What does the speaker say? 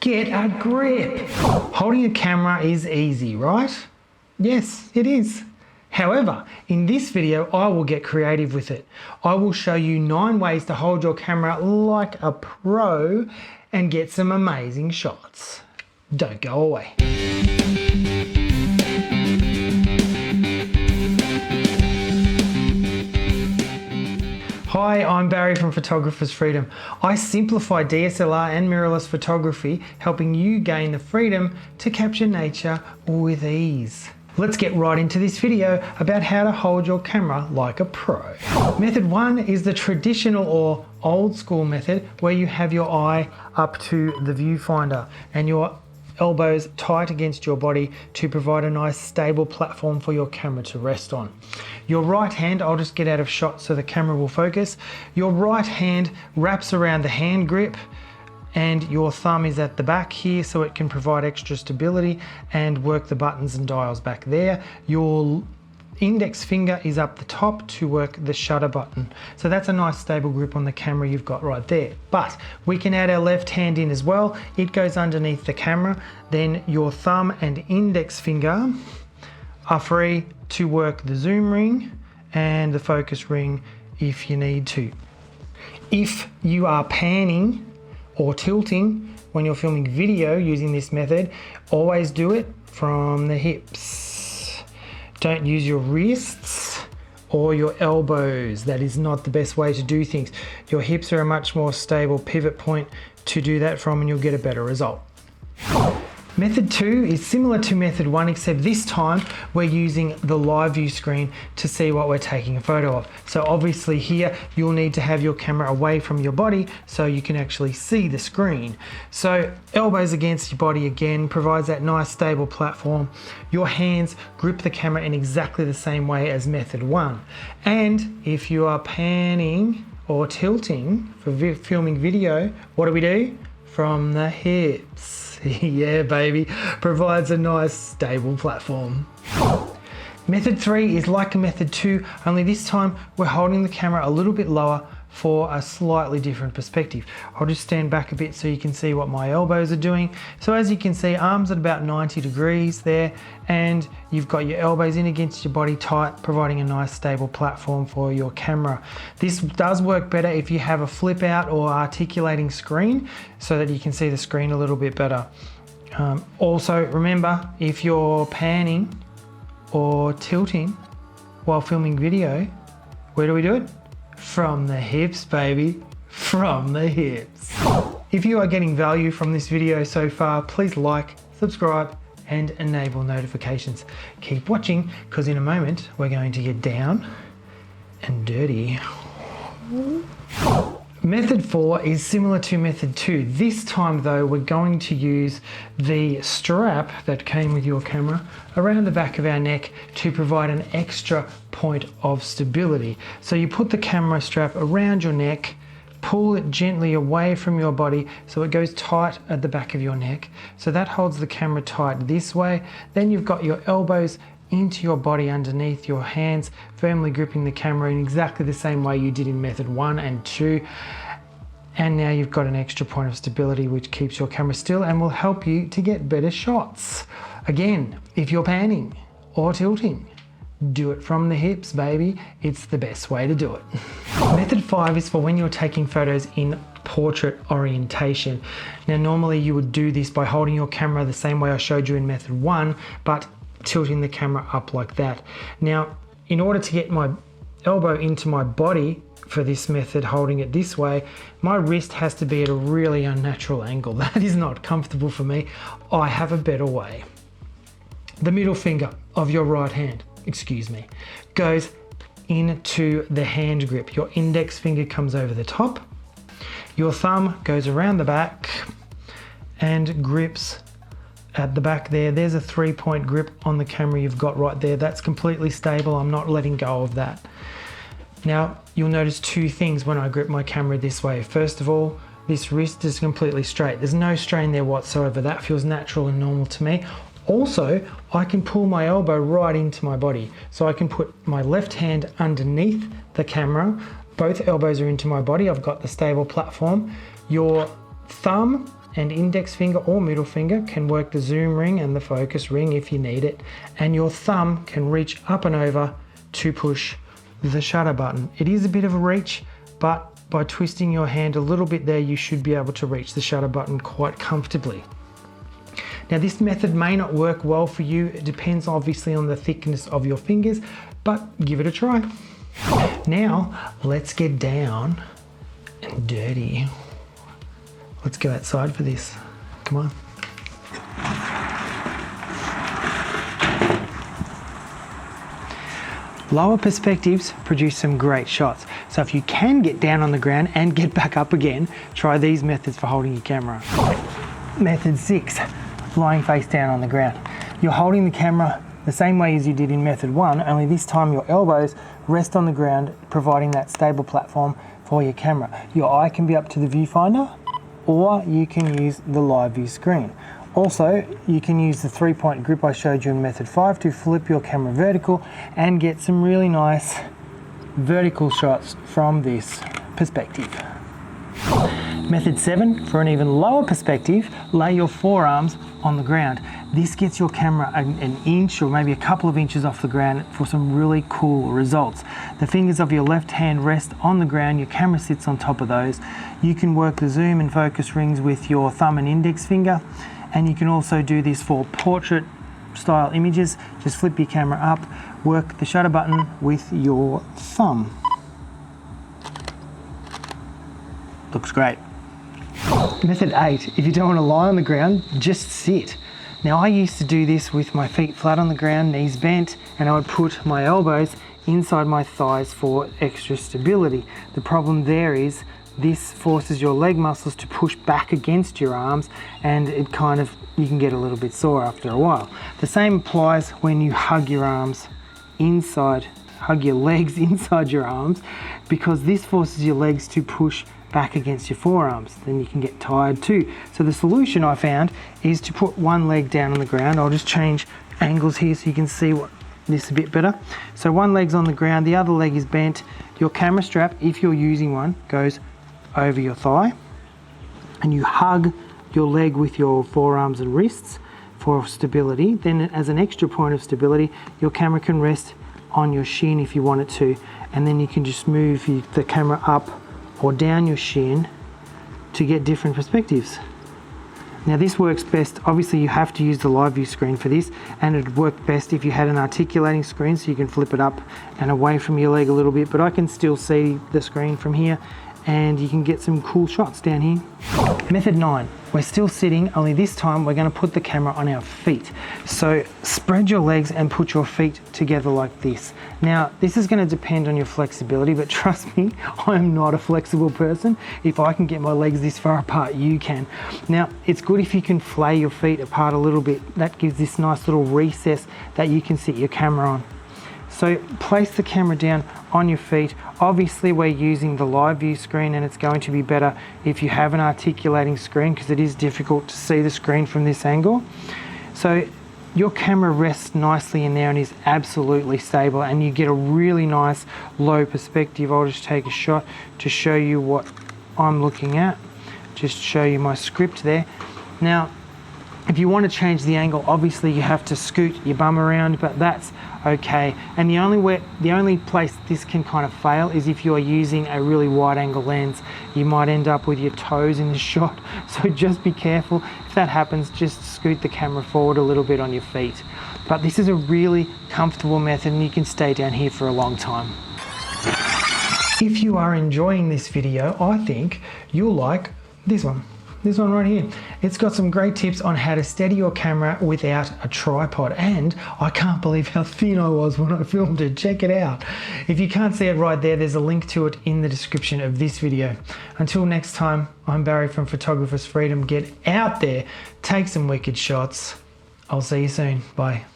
Get a grip. Holding a camera is easy, right? Yes, it is. However, in this video, I will get creative with it. I will show you 9 ways to hold your camera like a pro and get some amazing shots. Don't go away. Hi, I'm Barry from Photographer's Freedom. I simplify DSLR and mirrorless photography, helping you gain the freedom to capture nature with ease. Let's get right into this video about how to hold your camera like a pro. Method 1 is the traditional or old school method where you have your eye up to the viewfinder and your elbows tight against your body to provide a nice stable platform for your camera to rest on. Your right hand, I'll just get out of shot so the camera will focus. Your right hand wraps around the hand grip and your thumb is at the back here so it can provide extra stability and work the buttons and dials back there. Your index finger is up the top to work the shutter button. So that's a nice stable grip on the camera you've got right there. But we can add our left hand in as well. It goes underneath the camera. Then your thumb and index finger are free to work the zoom ring and the focus ring if you need to. If you are panning or tilting when you're filming video using this method, always do it from the hips. Don't use your wrists or your elbows. That is not the best way to do things. Your hips are a much more stable pivot point to do that from and you'll get a better result. Method 2 is similar to method 1, except this time we're using the live view screen to see what we're taking a photo of. So obviously here you'll need to have your camera away from your body so you can actually see the screen. So elbows against your body again provides that nice stable platform. Your hands grip the camera in exactly the same way as method 1. And if you are panning or tilting for filming video, what do? From the hips. Yeah, baby, provides a nice stable platform. Method 3 is like method 2, only this time we're holding the camera a little bit lower for a slightly different perspective. I'll just stand back a bit so you can see what my elbows are doing. So as you can see, arms at about 90 degrees there, and you've got your elbows in against your body tight, providing a nice stable platform for your camera. This does work better if you have a flip out or articulating screen so that you can see the screen a little bit better. Also remember, if you're panning or tilting while filming video, where do it? From the hips, baby, from the hips. If you are getting value from this video so far, please like, subscribe, and enable notifications. Keep watching, because in a moment, we're going to get down and dirty. Method 4 is similar to method 2. This time though, we're going to use the strap that came with your camera around the back of our neck to provide an extra point of stability. So you put the camera strap around your neck, pull it gently away from your body so it goes tight at the back of your neck. So that holds the camera tight this way. Then you've got your elbows into your body underneath, your hands firmly gripping the camera in exactly the same way you did in method 1 and 2. And now you've got an extra point of stability which keeps your camera still and will help you to get better shots. Again, if you're panning or tilting, do it from the hips, baby. It's the best way to do it. Method 5 is for when you're taking photos in portrait orientation. Now normally you would do this by holding your camera the same way I showed you in method 1, but tilting the camera up like that. Now, in order to get my elbow into my body for this method, holding it this way, my wrist has to be at a really unnatural angle. That is not comfortable for me. I have a better way. The middle finger of your right hand, goes into the hand grip. Your index finger comes over the top. Your thumb goes around the back and grips at the back there. There's a 3-point grip on the camera you've got right there. That's completely stable. I'm not letting go of that. Now, you'll notice 2 things when I grip my camera this way. First of all, this wrist is completely straight. There's no strain there whatsoever. That feels natural and normal to me. Also, I can pull my elbow right into my body. So I can put my left hand underneath the camera. Both elbows are into my body. I've got the stable platform. Your thumb and index finger or middle finger can work the zoom ring and the focus ring if you need it, and your thumb can reach up and over to push the shutter button. It is a bit of a reach, but by twisting your hand a little bit there, you should be able to reach the shutter button quite comfortably. Now this method may not work well for you. It depends obviously on the thickness of your fingers, but give it a try. Now let's get down and dirty. Let's go outside for this. Come on. Lower perspectives produce some great shots. So if you can get down on the ground and get back up again, try these methods for holding your camera. Method 6, lying face down on the ground. You're holding the camera the same way as you did in method 1, only this time your elbows rest on the ground, providing that stable platform for your camera. Your eye can be up to the viewfinder, or you can use the live view screen. Also, you can use the 3-point grip I showed you in method 5 to flip your camera vertical and get some really nice vertical shots from this perspective. Method 7, for an even lower perspective, lay your forearms on the ground. This gets your camera an inch or maybe a couple of inches off the ground for some really cool results. The fingers of your left hand rest on the ground, your camera sits on top of those. You can work the zoom and focus rings with your thumb and index finger, and you can also do this for portrait style images. Just flip your camera up, work the shutter button with your thumb. Looks great. Method 8, if you don't want to lie on the ground, just sit. Now I used to do this with my feet flat on the ground, knees bent, and I would put my elbows inside my thighs for extra stability. The problem there is this forces your leg muscles to push back against your arms, and you can get a little bit sore after a while. The same applies when you hug your arms inside, hug your legs inside your arms, because this forces your legs to push back against your forearms. Then you can get tired too. So the solution I found is to put one leg down on the ground. I'll just change angles here so you can see this a bit better. So one leg's on the ground, the other leg is bent. Your camera strap, if you're using one, goes over your thigh, and you hug your leg with your forearms and wrists for stability. Then as an extra point of stability, your camera can rest on your shin if you want it to, and then you can just move the camera up or down your shin to get different perspectives. Now this works best, obviously you have to use the live view screen for this, and it'd work best if you had an articulating screen so you can flip it up and away from your leg a little bit, but I can still see the screen from here, and you can get some cool shots down here. Method 9, we're still sitting, only this time we're going to put the camera on our feet. So spread your legs and put your feet together like this. Now this is going to depend on your flexibility, but trust me, I'm not a flexible person. If I can get my legs this far apart, you can. Now it's good if you can flay your feet apart a little bit. That gives this nice little recess that you can sit your camera on. So place the camera down on your feet. Obviously we're using the live view screen, and it's going to be better if you have an articulating screen because it is difficult to see the screen from this angle. So your camera rests nicely in there and is absolutely stable, and you get a really nice low perspective. I'll just take a shot to show you what I'm looking at. Just show you my script there. Now, if you want to change the angle, obviously you have to scoot your bum around, but that's okay. And the only place this can kind of fail is if you are using a really wide angle lens. You might end up with your toes in the shot, so just be careful. If that happens, just scoot the camera forward a little bit on your feet. But this is a really comfortable method, and you can stay down here for a long time. If you are enjoying this video, I think you'll like this one. This one right here. It's got some great tips on how to steady your camera without a tripod, and I can't believe how thin I was when I filmed it. Check it out. If you can't see it right there, there's a link to it in the description of this video. Until next time, I'm Barry from Photographer's Freedom. Get out there, take some wicked shots. I'll see you soon. Bye.